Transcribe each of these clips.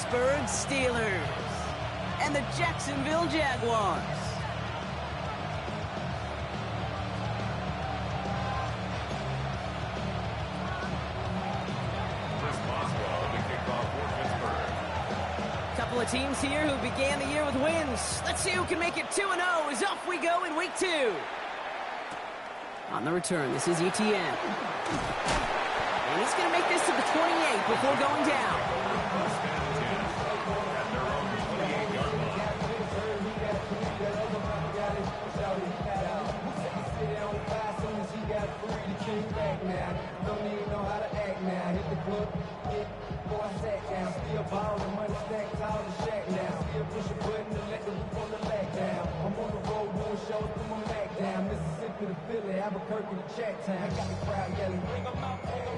Pittsburgh Steelers and the Jacksonville Jaguars. Couple of teams here who began the year with wins. Let's see who can make it 2-0 as off we go in week 2. On the return, this is Etienne. And he's going to make this to the 28 before going down.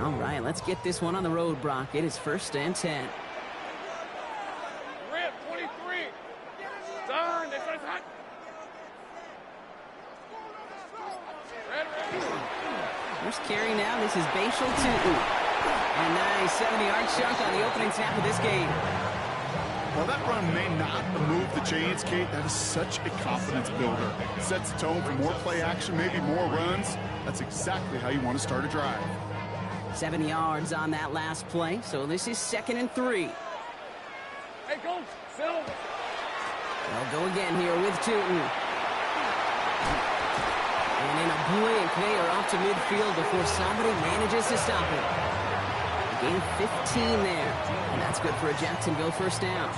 All right, let's get this one on the road, Brock. It is 1st and 10. Red 23. Turn. This is hot. Red. First carry now. This is Bashal Tutu. A nice 70-yard chunk on the opening snap of this game. Well, that run may not move the chains, Kate. That is such a confidence builder. It sets the tone for more play action, maybe more runs. That's exactly how you want to start a drive. 7 yards on that last play, so this is 2nd and 3. Hey, Coach, Silver. They'll go again here with Tutu. And in a blink, they are off to midfield before somebody manages to stop it. Gain 15 there, and that's good for a Jacksonville 1st down.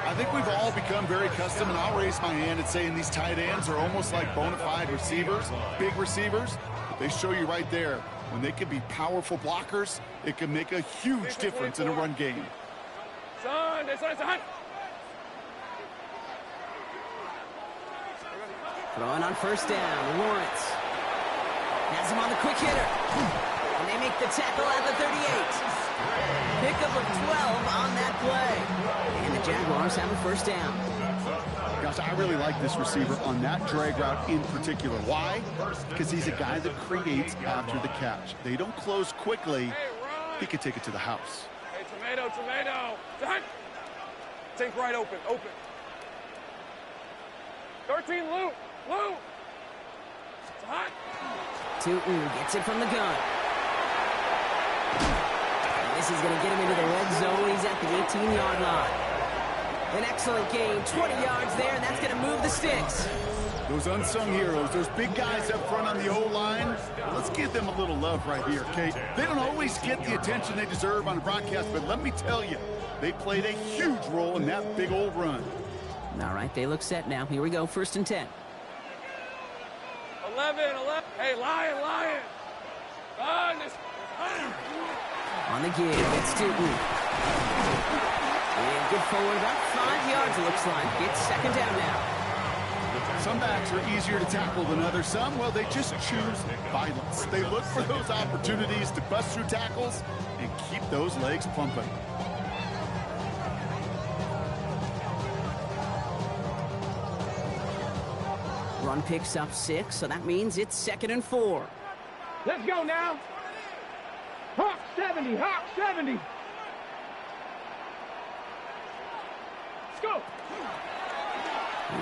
I think we've all become very accustomed, and I'll raise my hand and say these tight ends are almost like bona fide receivers, big receivers. They show you right there, when they can be powerful blockers, it can make a huge difference in a run game. Son, this is hot. Throwing on 1st down, Lawrence. Has him on the quick hitter. And they make the tackle at the 38. Pickup of 12 on that play. And the Jaguars have a 1st down. Gosh, I really like this receiver on that drag route in particular. Why? Because he's a guy that creates after the catch. They don't close quickly. He could take it to the house. Hey, tomato. Hot. Think right open. 13, Lou. It's hot. Tutu gets it from the gun. And this is going to get him into the red zone. He's at the 18-yard line. An excellent gain, 20 yards there, and that's going to move the sticks. Those unsung heroes, those big guys up front on the O-line, let's give them a little love right here, Kate. They don't always get the attention they deserve on a broadcast, but let me tell you, they played a huge role in that big old run. All right, they look set now. Here we go, 1st and 10. 11. Hey, Lion. On the give, it's Tutu. And good forward, about 5 yards, it looks like. It's 2nd down now. Some backs are easier to tackle than others. Some, well, they just choose violence. They look for those opportunities to bust through tackles and keep those legs pumping. Run picks up 6, so that means it's 2nd and 4. Let's go now. Hawk 70. Let's go.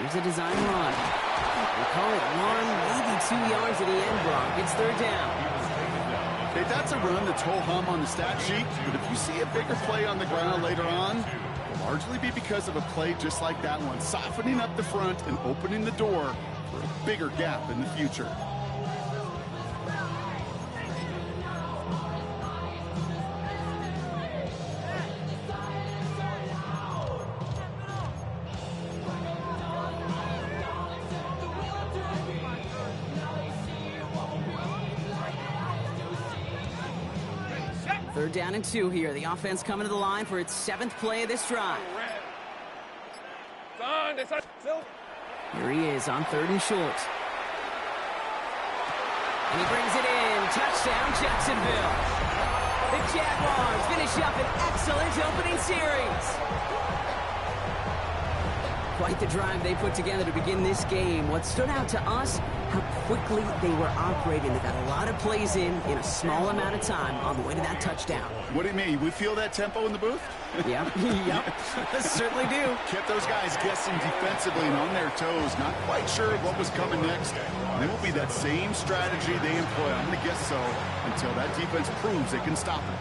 Here's a design run. We call it 1, maybe 2 yards at the end, Brock. It's 3rd down. Okay, that's a run that's ho-hum on the stat sheet, but if you see a bigger play on the ground later on, it'll largely be because of a play just like that one, softening up the front and opening the door for a bigger gap in the future. Third down and 2 here. The offense coming to the line for its 7th play of this drive. Here he is on 3rd and short. And he brings it in. Touchdown, Jacksonville. The Jaguars finish up an excellent opening series. Quite the drive they put together to begin this game. What stood out to us, how quickly they were operating. They got a lot of plays in a small amount of time on the way to that touchdown. What do you mean? We feel that tempo in the booth? Yep, yep, certainly do. Kept those guys guessing defensively and on their toes, not quite sure what was coming next. And it will be that same strategy they employ, I'm going to guess so, until that defense proves it can stop it.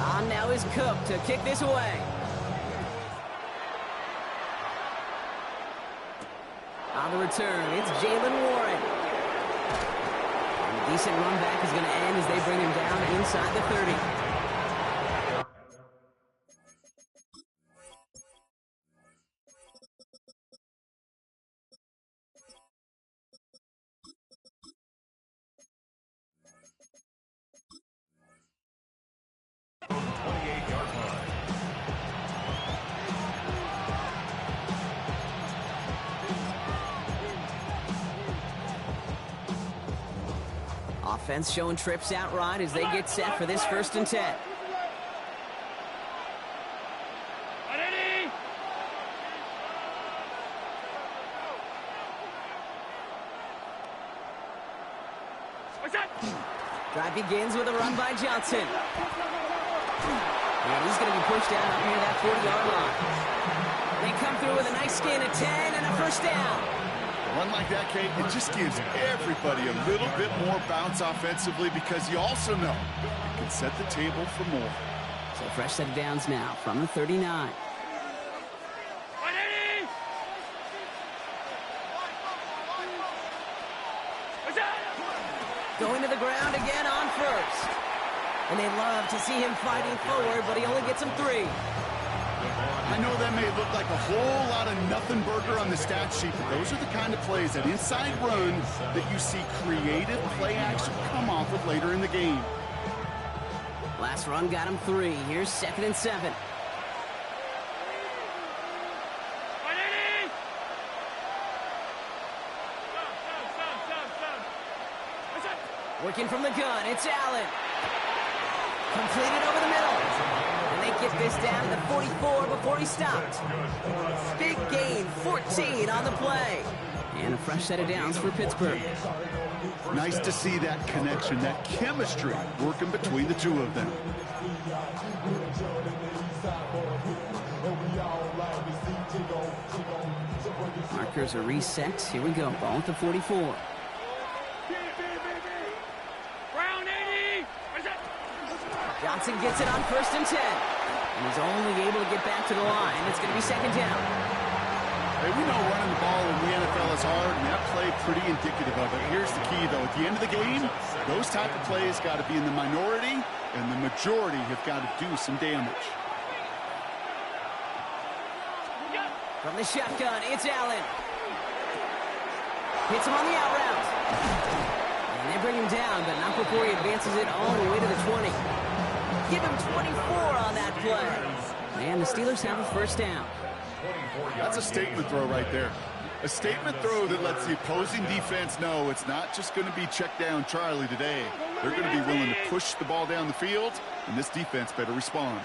On now is Cook to kick this away. On the return, it's Jaylen Warren. And a decent run back is going to end as they bring him down inside the 30. Offense showing trips out right as they get set for this 1st and 10. Drive begins with a run by Johnson. And he's going to be pushed out up near that 40-yard line. They come through with a nice gain of 10 and a 1st down. A run like that, Kate, it just gives everybody a little bit more bounce offensively because you also know it can set the table for more. So fresh set of downs now from the 39. Going to the ground again on 1st. And they love to see him fighting forward, but he only gets them 3. I know that may look like a whole lot of nothing burger on the stat sheet, but those are the kind of plays, that inside run, that you see creative play action come off of later in the game. Last run got him 3. Here's 2nd and 7. Working from the gun, it's Allen. Completed over the middle. And they get this down to the 44 before he stopped. Big gain, 14 on the play. And a fresh set of downs for Pittsburgh. Nice to see that connection, that chemistry working between the two of them. Markers are reset. Here we go. Ball at the 44. Johnson gets it on 1st and 10. And he's only able to get back to the line. It's going to be 2nd down. Hey, we know running the ball in the NFL is hard, and that play pretty indicative of it. Here's the key, though. At the end of the game, those type of plays got to be in the minority, and the majority have got to do some damage. From the shotgun, it's Allen. Hits him on the out route. And they bring him down, but not before he advances it all the way to the 20. Give him 24 on that play. And the Steelers have a 1st down. That's a statement throw right there. A statement throw that lets the opposing defense know it's not just going to be check down Charlie today. They're going to be willing to push the ball down the field, and this defense better respond.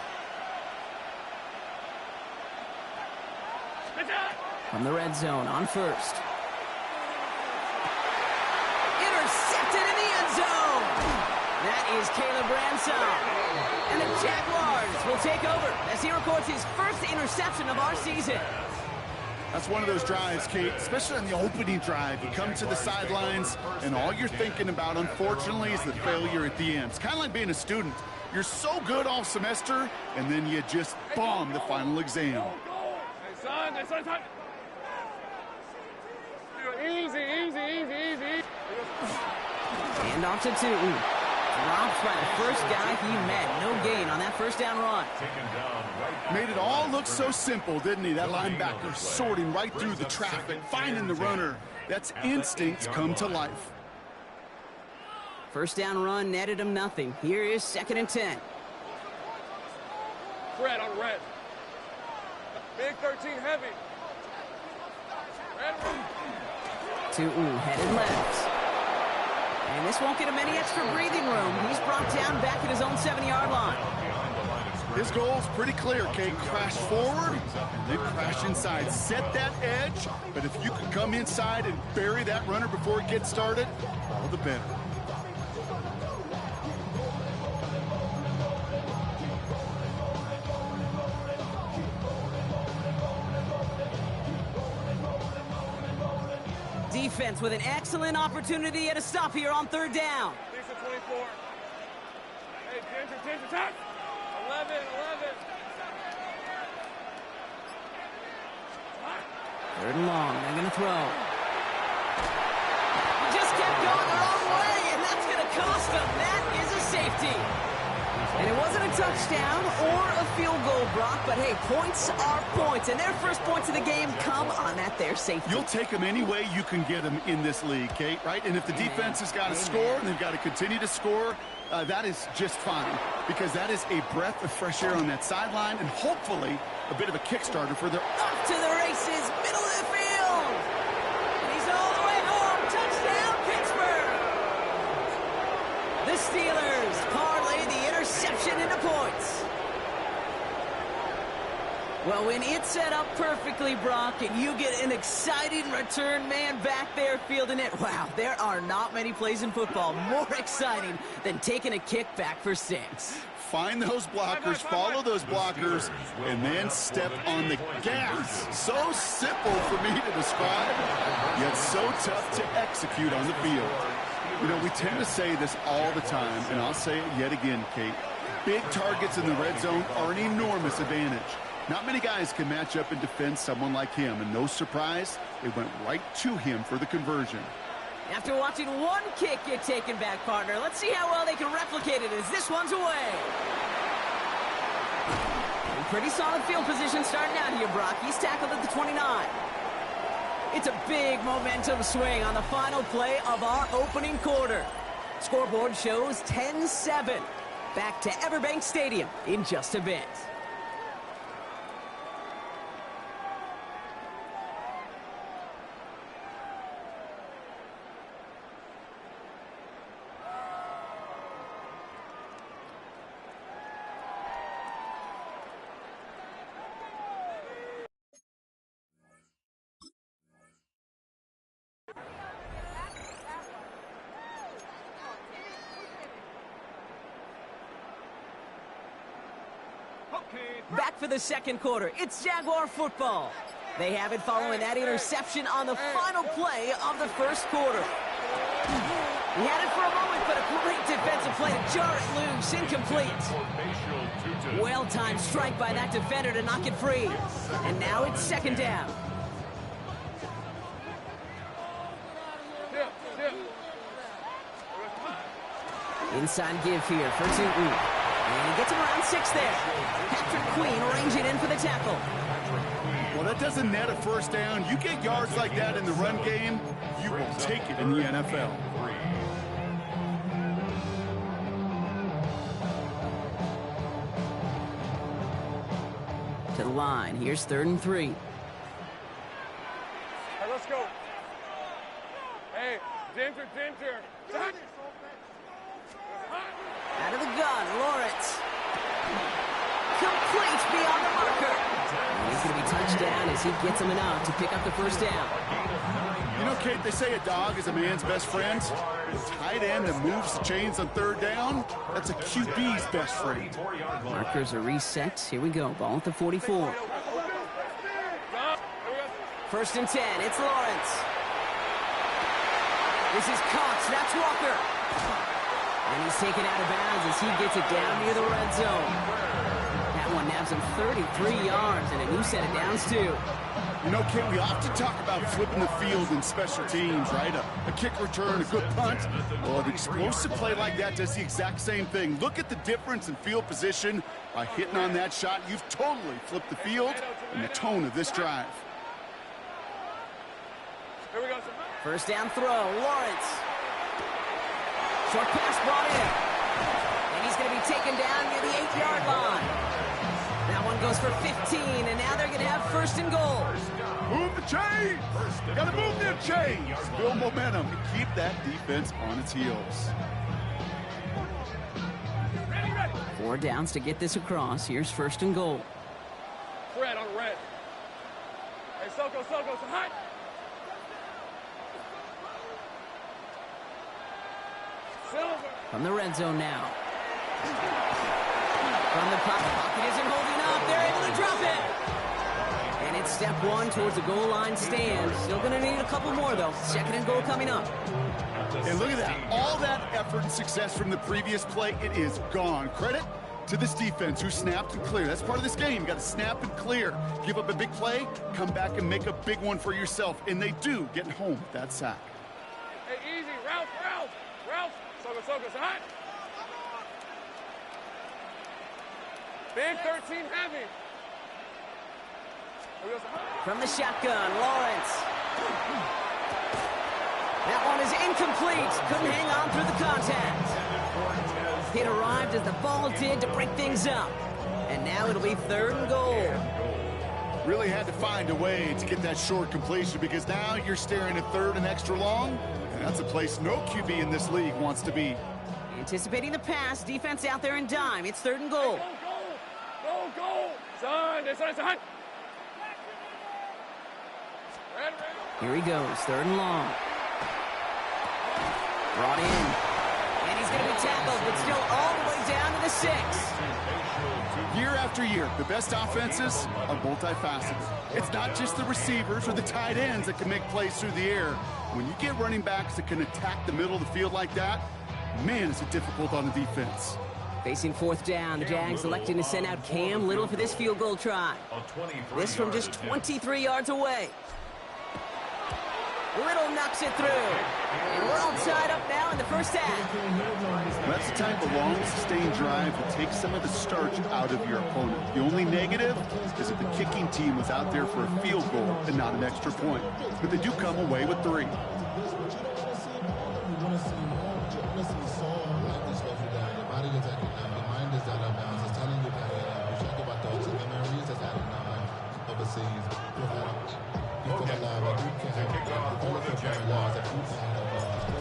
From the red zone on 1st. Intercepted in the end zone. That is Caleb Ransom. And the Jaguars will take over as he records his 1st interception of our season. That's one of those drives, Kate, especially on the opening drive. You come to the sidelines, and all you're thinking about, unfortunately, is the failure at the end. It's kind of like being a student. You're so good all semester, and then you just bomb the final exam. Hey, son. Easy. And off to Tootin. Dropped by the first guy he met. No gain on that 1st down run. Made it all look so simple, didn't he? That linebacker sorting right through the traffic, finding the runner. That's instincts come to life. 1st down run netted him nothing. Here is 2nd and 10. Red on red. Big 13 heavy. Red. Tootin headed left. And this won't get him any extra breathing room. He's brought down back at his own 7-yard line. His goal is pretty clear, Kate. Crash forward, and then crash inside. Set that edge, but if you can come inside and bury that runner before it gets started, all the better. Defense with an excellent opportunity at a stop here on 3rd down. 24. Hey, Ginger, touch. 11. 3rd and long. They're going to throw. He just kept going the wrong way, and that's going to cost them. That is a safety. And it wasn't a touchdown or a field goal, Brock, but hey, points are points, and their first points of the game come on that there safety. You'll take them any way you can get them in this league, Kate, right? And if the defense has got to score and they've got to continue to score, that is just fine, because that is a breath of fresh air on that sideline and hopefully a bit of a Kickstarter for their... Off to the races, middle of the field. And he's all the way home. Touchdown, Pittsburgh. The Steelers parlay the interception into points. Well, when it's set up perfectly, Brock, and you get an exciting return man back there fielding it, wow, there are not many plays in football more exciting than taking a kick back for 6. Find those blockers, follow those blockers, and then step on the gas. So simple for me to describe, yet so tough to execute on the field. You know, we tend to say this all the time, and I'll say it yet again, Kate. Big targets in the red zone are an enormous advantage. Not many guys can match up and defend someone like him, and no surprise, they went right to him for the conversion. After watching one kick get taken back, partner, let's see how well they can replicate it as this one's away. Pretty solid field position starting out here, Brock. He's tackled at the 29. It's a big momentum swing on the final play of our opening quarter. Scoreboard shows 10-7. Back to Everbank Stadium in just a bit. Back for the second quarter. It's Jaguar football. They have it following that interception on the final play of the first quarter. He had it for a moment, but a great defensive play to jar it loose, incomplete. Well-timed strike by that defender to knock it free. And now it's 2nd down. Inside give here for Newton. And he gets him around 6 there. Patrick Queen arranging in for the tackle. Well, that doesn't net a first down. You get yards like that in the run game, you will take it in the NFL. To the line. Here's 3rd and 3. Hey, let's go. Hey, Ginger. Out of the gun, Lawrence. Complete beyond the marker. And he's going to be touched down as he gets him enough to pick up the first down. You know, Kate, they say a dog is a man's best friend. The tight end that moves the chains on 3rd down, that's a QB's best friend. Markers are reset. Here we go. Ball at the 44. 1st and 10. It's Lawrence. This is Cox. That's Walker. And he's taken out of bounds as he gets it down near the red zone. That one nabs him 33 yards and a new set of downs, too. You know, Kate, we often talk about flipping the field in special teams, right? A kick return, a good punt. Well, an explosive play like that does the exact same thing. Look at the difference in field position. By hitting on that shot, you've totally flipped the field and the tone of this drive. Here we go. 1st down throw, Lawrence. Short pass brought in. And he's going to be taken down near the 8-yard line. That one goes for 15, and now they're going to have first and goal. Move the chains. Got to move the chains. Build momentum and keep that defense on its heels. 4 downs to get this across. Here's first and goal. Red on red. Hey, Soko, so hot. Silver. From the red zone now. From the pocket isn't holding up. They're able to drop it. And it's step 1 towards the goal line stand. Still going to need a couple more, though. Second and goal coming up. And look at that. All that effort and success from the previous play, it is gone. Credit to this defense who snapped and cleared. That's part of this game. You got to snap and clear. Give up a big play, come back and make a big one for yourself. And they do, getting home with that sack. Hey, easy. Ralph. Soko, so hot. Big 13 heavy. From the shotgun, Lawrence. That one is incomplete. Couldn't hang on through the contact. It arrived as the ball did to break things up. And now it'll be third and goal. Really had to find a way to get that short completion because now you're staring at third and extra long. And that's a place no QB in this league wants to be. Anticipating the pass, defense out there in dime. It's third and goal. Go. Son. Red. Here he goes, third and long. Brought in. And he's going to be tackled, but still all the way down to the 6. Year after year, the best offenses are multifaceted. It's not just the receivers or the tight ends that can make plays through the air. When you get running backs that can attack the middle of the field like that, man, is it difficult on the defense. Facing 4th down, the Jags electing to send out Cam Little for this field goal try. This from just 23 yards away. Little knocks it through. And we're all tied up now in the first half. That's the type of long, sustained drive that takes some of the starch out of your opponent. The only negative is that the kicking team was out there for a field goal and not an extra point. But they do come away with 3.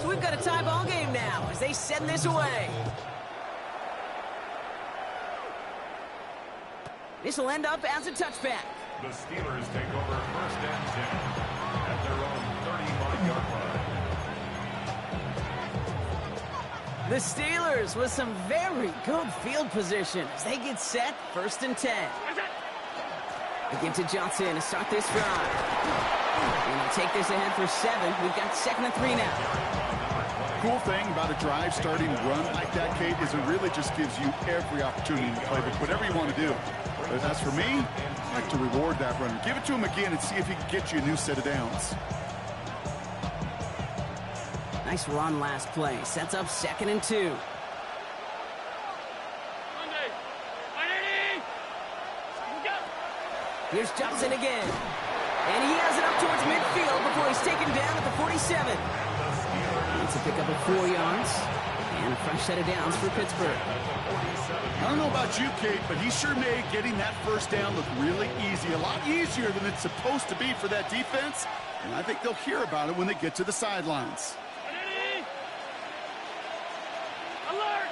So we've got a tie ball game now as they send this away. This will end up as a touchback. The Steelers take over first and 10 at their own 35-yard line. The Steelers with some very good field position as they get set, first and 10. They give to Johnson to start this drive. And they'll take this ahead for 7. We've got second and 3 now. Cool thing about a drive starting run like that, Kate, is it really just gives you every opportunity to play with whatever you want to do. But as for me, I like to reward that runner. Give it to him again and see if he can get you a new set of downs. Nice run last play. Sets up second and 2. Here's Johnson again. And he has it up towards midfield before he's taken down at the 47. It's a pickup of 4 yards. And a fresh set of downs for Pittsburgh. I don't know about you, Kate, but he sure made getting that first down look really easy. A lot easier than it's supposed to be for that defense. And I think they'll hear about it when they get to the sidelines. Alert!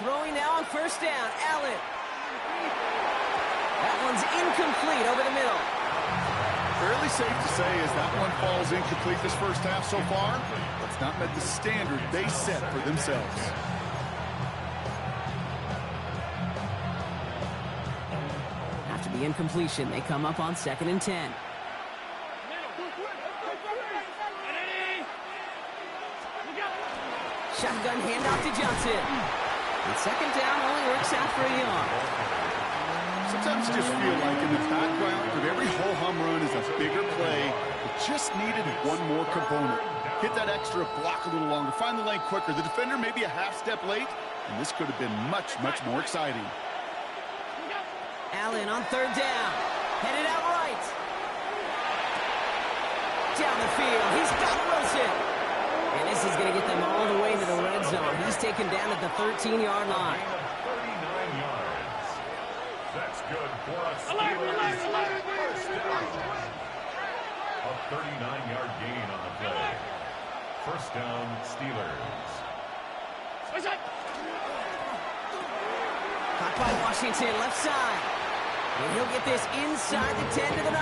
Throwing now on first down. Allen. That one's incomplete over the middle. Fairly safe to say as that one falls incomplete this first half so far, it's not met the standard they set for themselves. After the incompletion, they come up on second and 10. Shotgun handoff to Johnson. And second down only works out for a yard. Sometimes you just feel like in the background of every ho-hum run is a bigger play. It just needed one more component. Hit that extra block a little longer, find the lane quicker. The defender may be a half step late, and this could have been much, much more exciting. Allen on third down. Headed out right. Down the field. He's got Wilson. And this is going to get them all the way to the red zone. He's taken down at the 13-yard line. 39 yards. That's good for a Alert, alert, alert. first down. A 39-yard gain on the play. First down, Steelers. Caught by Washington, left side. And he'll get this inside the 10 to the 9.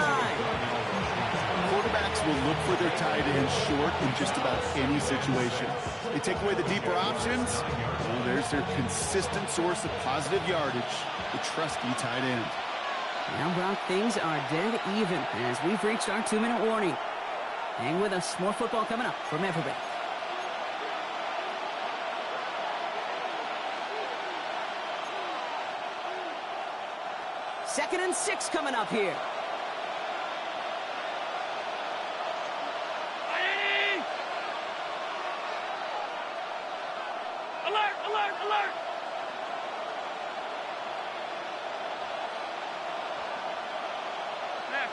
Quarterbacks will look for their tight end short in just about any situation. They take away the deeper options. Well, there's their consistent source of positive yardage, the trusty tight end. Now, Brock, things are dead even as we've reached our 2-minute warning. Hang with us. More football coming up from Everbank. Second and 6 coming up here. Alert, alert, alert. Half.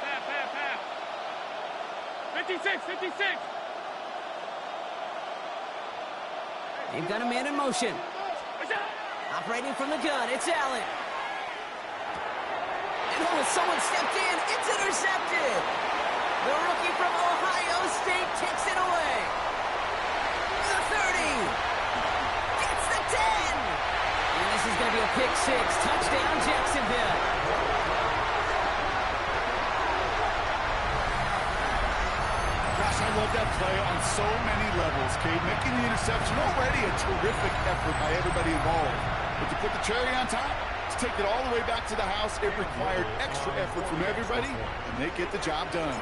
56, 56. They've got a man in motion. Operating from the gun, it's Allen. And someone stepped in. It's intercepted. The rookie from Ohio State takes it away. The 30. Gets the 10. And this is going to be a pick 6. Touchdown, Jacksonville. Gosh, I love that play on so many levels, Cade. Making the interception, already a terrific effort by everybody involved. But to put the cherry on top, to take it all the way back to the house, it required extra effort from everybody, and they get the job done.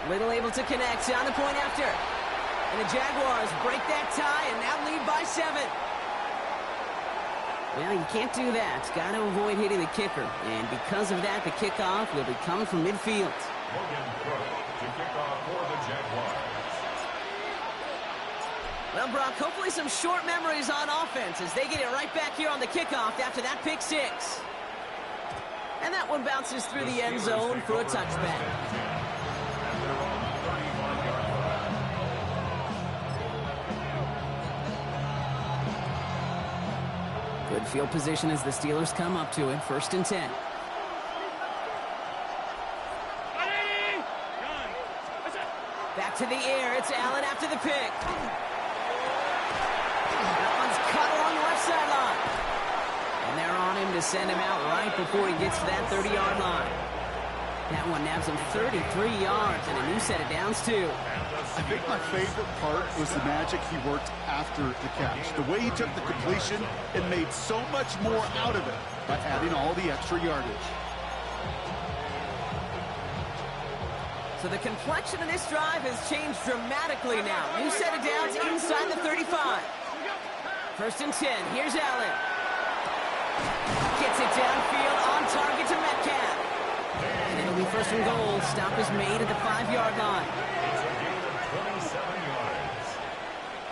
Little able to connect on the point after. And the Jaguars break that tie and now lead by 7. Well, you can't do that. Got to avoid hitting the kicker. And because of that, the kickoff will be coming from midfield. Logan Crow to kick off for the Jaguars. Well, Brock, hopefully some short memories on offense as they get it right back here on the kickoff after that pick 6. And that one bounces through the end zone for a touchback. Good field position as the Steelers come up to it. First and 10. Back to the air. It's Allen after the pick. That one's cut along the left sideline. And they're on him to send him out right before he gets to that 30-yard line. That one nabs him 33 yards and a new set of downs, too. I think my favorite part was the magic he worked after the catch. The way he took the completion and made so much more out of it by adding all the extra yardage. So the complexion of this drive has changed dramatically now. New set of downs inside the 35. First and 10. Here's Allen. Gets it downfield on target to Metcalf. And it'll be first and goal. Stop is made at the 5-yard line. It's a gain of 27 yards.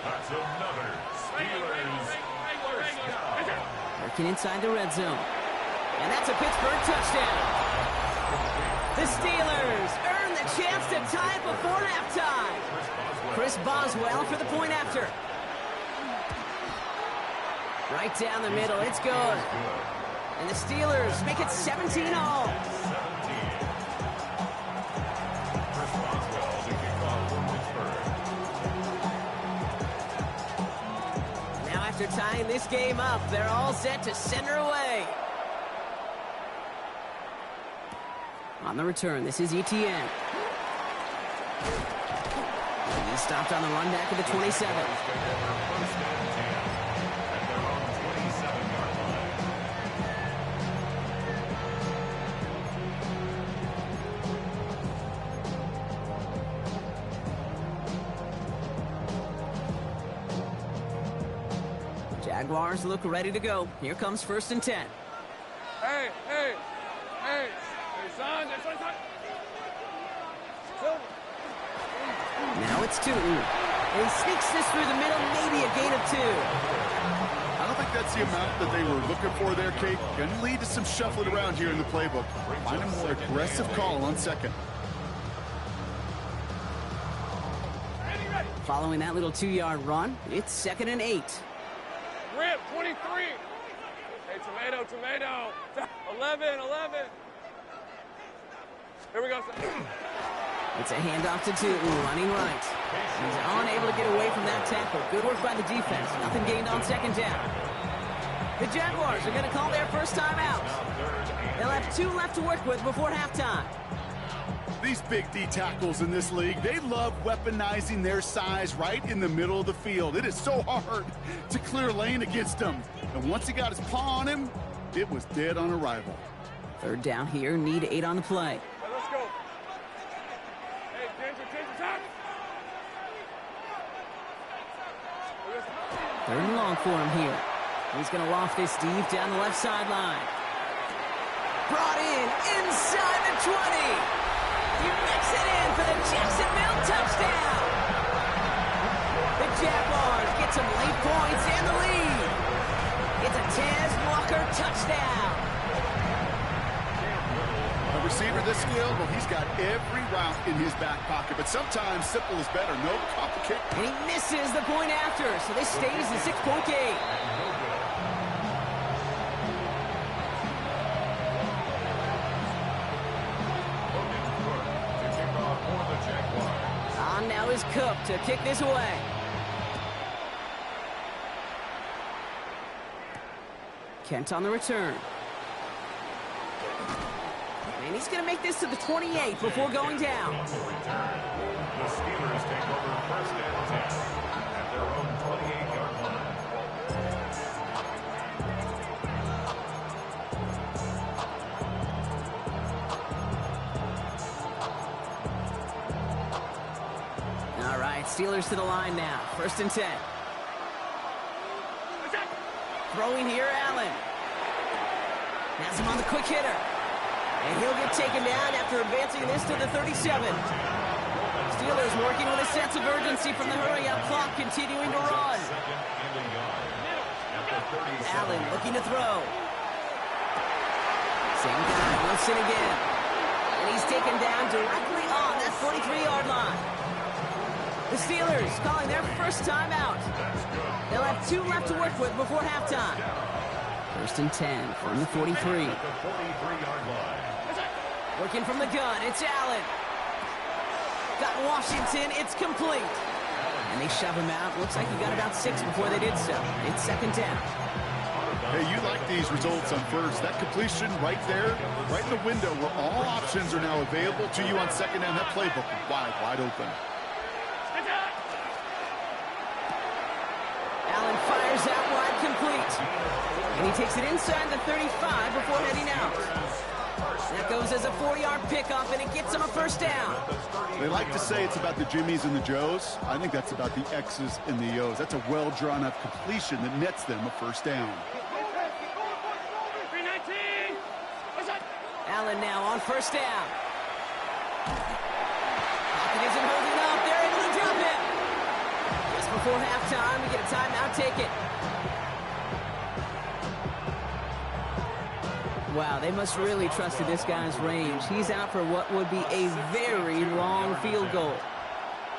That's another Steelers first down. Working inside the red zone. And that's a Pittsburgh touchdown. The Steelers earn the chance to tie it before halftime. Chris Boswell for the point after. Right down the middle, it's good. And the Steelers make it 17-all. Chris Boswell to kick off for Pittsburgh. Now after tying this game up, they're all set to send her away. On the return, this is Etienne. He's stopped on the run back of the 27. Jaguars look ready to go. Here comes first and 10. Hey, son. Now it's Tootin. And he sneaks this through the middle, maybe a gain of 2. I don't think that's the amount that they were looking for there, Kate. Going to lead to some shuffling around here in the playbook. Find a more aggressive call on second. Following that little 2-yard run, it's 2nd and 8. Rip, 23. Hey, tomato. 11. Here we go, son. It's a handoff to Tootin, running right. He's unable to get away from that tackle. Good work by the defense. Nothing gained on 2nd down. The Jaguars are going to call their first time out. They'll have 2 left to work with before halftime. These big D tackles in this league, they love weaponizing their size right in the middle of the field. It is so hard to clear lane against them. And once he got his paw on him, it was dead on arrival. 3rd down here, need 8 on the play. Hey, let's go. Hey, change attack. 3rd and long for him here. He's going to loft this deep down the left sideline. Brought in inside the 20. He makes it in for the Jacksonville touchdown. The Jaguars get some late points and the lead. It's a Tez Walker touchdown. A receiver this skilled, well, he's got every route in his back pocket, but sometimes simple is better. No complicated. And he misses the point after, so this stays the 6-point game. On now is Cook to kick this away. Kent on the return. And he's going to make this to the 28 before going down. The Steelers take over 1st and 10 at their own 28-yard line. All right, Steelers to the line now. 1st and 10. Throwing here, Allen. Has him on the quick hitter. And he'll get taken down after advancing this to the 37. Steelers working with a sense of urgency from the hurry-up clock, continuing to run. Allen looking to throw. Same guy, Wilson again. And he's taken down directly on that 43-yard line. The Steelers calling their first timeout. They'll have 2 left to work with before halftime. 1st and 10 from the 43. Working from the gun, it's Allen. Got Washington, it's complete. And they shove him out. Looks like he got about 6 before they did so. It's 2nd down. Hey, you like these results on first. That completion right there, right in the window where all options are now available to you on 2nd down. That playbook wide open. Allen fires out wide, complete. And he takes it inside the 35 before heading out. That goes as a 4-yard pickup, and it gets him a 1st down. They like to say it's about the Jimmies and the Joes. I think that's about the X's and the O's. That's a well-drawn-up completion that nets them a 1st down. Allen now on 1st down. Pocket isn't holding up. They're able to drop it. Just before halftime, we get a timeout taken. Wow, they must really trust this guy's range. He's out for what would be a very long field goal.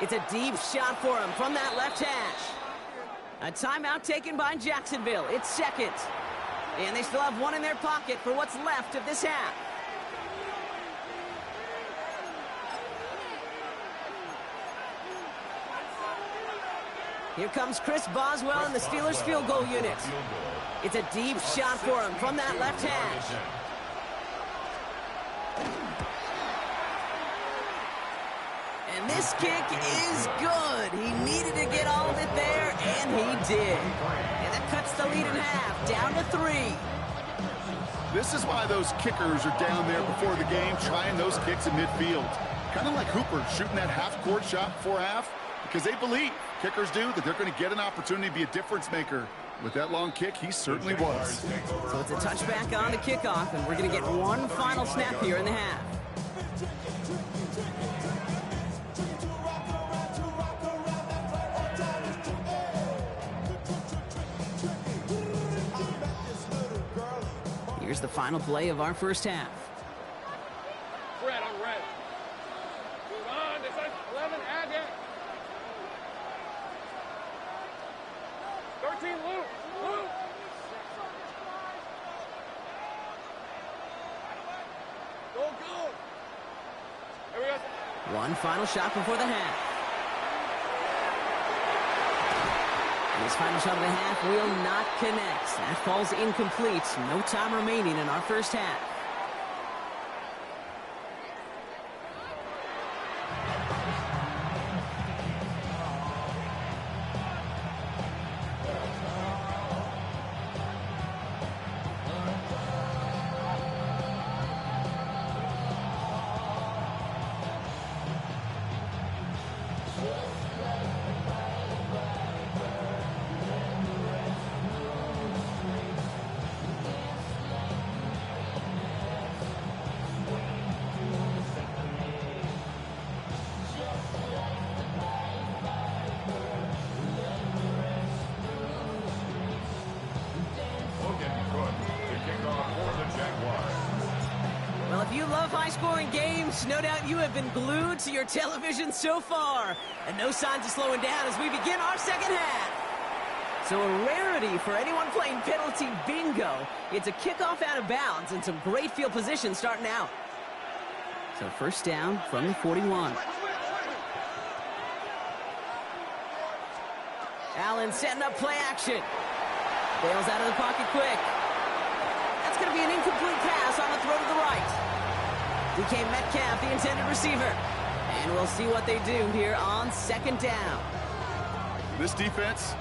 It's a deep shot for him from that left hash. A timeout taken by Jacksonville. It's 2nd. And they still have 1 in their pocket for what's left of this half. Here comes Chris Boswell in the Steelers field goal unit. It's a deep shot for him from that left hash. And this kick is good. He needed to get all of it there, and he did. And that cuts the lead in half, down to 3. This is why those kickers are down there before the game, trying those kicks in midfield. Kind of like Hooper shooting that half-court shot before half, because they believe, kickers do, that they're going to get an opportunity to be a difference maker. With that long kick, he certainly was. So it's a touchback on the kickoff, and we're going to get one final snap here in the half. Here's the final play of our first half. Red on red. Come on, this is 11, add it. team, Luke. Luke. Go, go. Here we go. One final shot before the half. His final shot of the half will not connect. That falls incomplete. No time remaining in our first half. Well, if you love high-scoring games, no doubt you have been glued to your television so far. And no signs of slowing down as we begin our second half. So a rarity for anyone playing penalty bingo. It's a kickoff out of bounds and some great field position starting out. So first down from the 41. Allen setting up play action. Bails out of the pocket quick. That's going to be an incomplete pass on the throw to the right. DK Metcalf, the intended receiver. And we'll see what they do here on second down. This defense